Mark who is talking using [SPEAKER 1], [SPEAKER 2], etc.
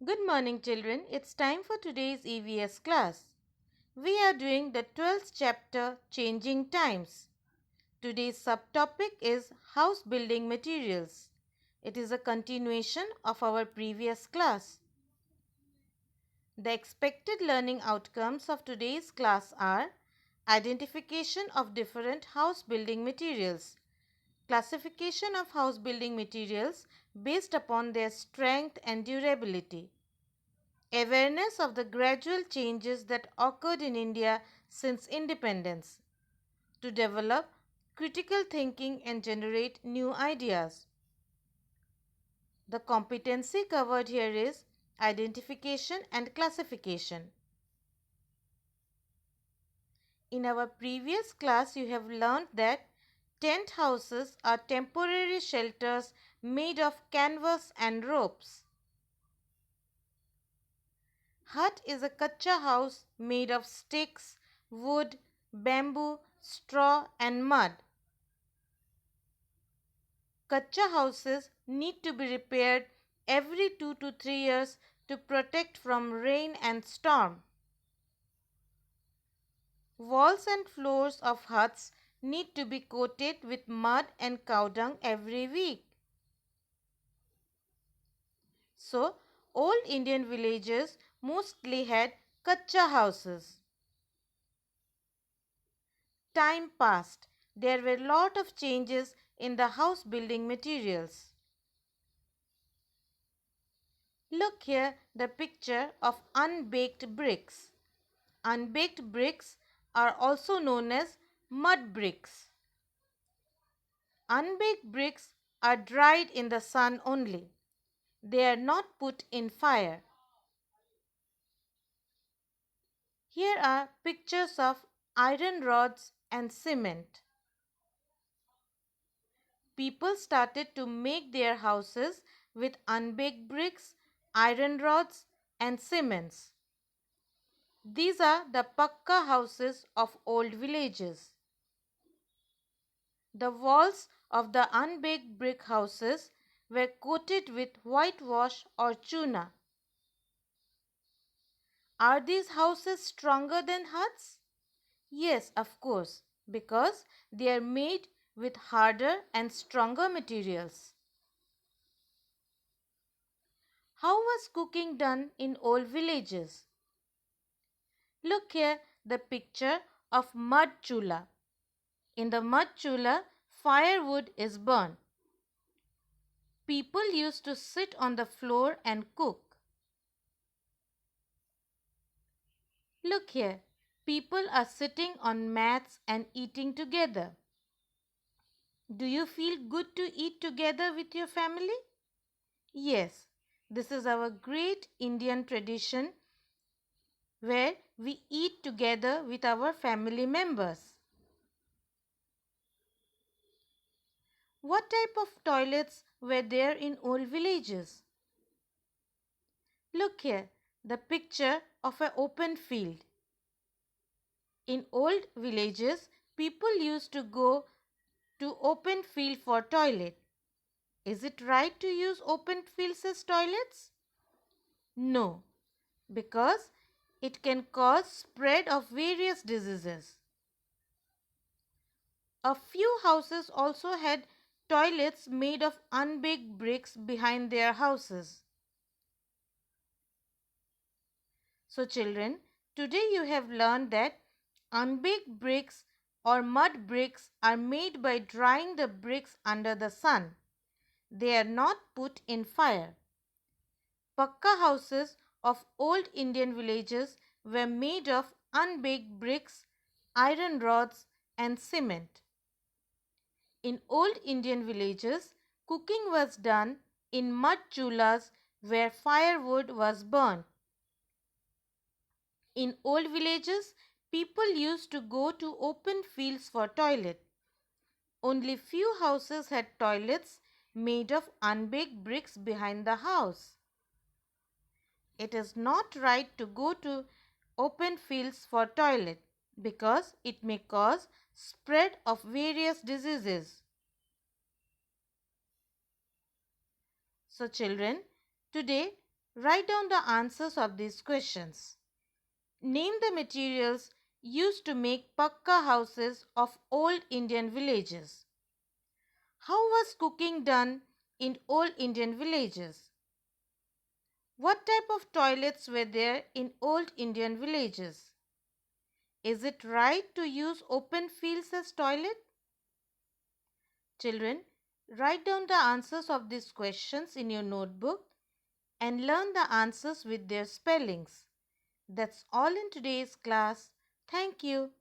[SPEAKER 1] Good morning, children. It's time for today's EVS class. We are doing the 12th chapter, Changing Times. Today's subtopic is House Building Materials. It is a continuation of our previous class. The expected learning outcomes of today's class are identification of different house building materials, classification of house building materials based upon their strength and durability, awareness of the gradual changes that occurred in India since independence, to develop critical thinking and generate new ideas. The competency covered here is identification and classification. In our previous class, you have learned that tent houses are temporary shelters made of canvas and ropes. Hut is a kacha house made of sticks, wood, bamboo, straw and mud. Kacha houses need to be repaired every 2 to 3 years to protect from rain and storm. Walls and floors of huts need to be coated with mud and cow dung every week. So, old Indian villages mostly had kacha houses. Time passed. There were a lot of changes in the house building materials. Look here, the picture of unbaked bricks. Unbaked bricks are also known as mud bricks. Unbaked bricks are dried in the sun only. They are not put in fire. Here are pictures of iron rods and cement. People started to make their houses with unbaked bricks, iron rods and cements. These are the pakka houses of old villages. The walls of the unbaked brick houses were coated with whitewash or chuna. Are these houses stronger than huts? Yes, of course, because they are made with harder and stronger materials. How was cooking done in old villages? Look here, the picture of mud chula. In the mud chula, firewood is burned. People used to sit on the floor and cook. Look here, people are sitting on mats and eating together. Do you feel good to eat together with your family? Yes, this is our great Indian tradition where we eat together with our family members. What type of toilets were there in old villages? Look here, the picture of an open field. In old villages, people used to go to open field for toilet. Is it right to use open fields as toilets? No, because it can cause spread of various diseases. A few houses also had toilets made of unbaked bricks behind their houses. So children, today you have learned that unbaked bricks or mud bricks are made by drying the bricks under the sun. They are not put in fire. Pakka houses of old Indian villages were made of unbaked bricks, iron rods and cement. In old Indian villages, cooking was done in mud chulas where firewood was burned. In old villages, people used to go to open fields for toilet. Only few houses had toilets made of unbaked bricks behind the house. It is not right to go to open fields for toilet because it may cause spread of various diseases. So children, today Write down the answers of these questions. Name the materials used to make pakka houses of old Indian villages. How was cooking done in old Indian villages? What type of toilets were there in old Indian villages? Is it right to use open fields as toilet? Children, write down the answers of these questions in your notebook and learn the answers with their spellings. That's all in today's class. Thank you.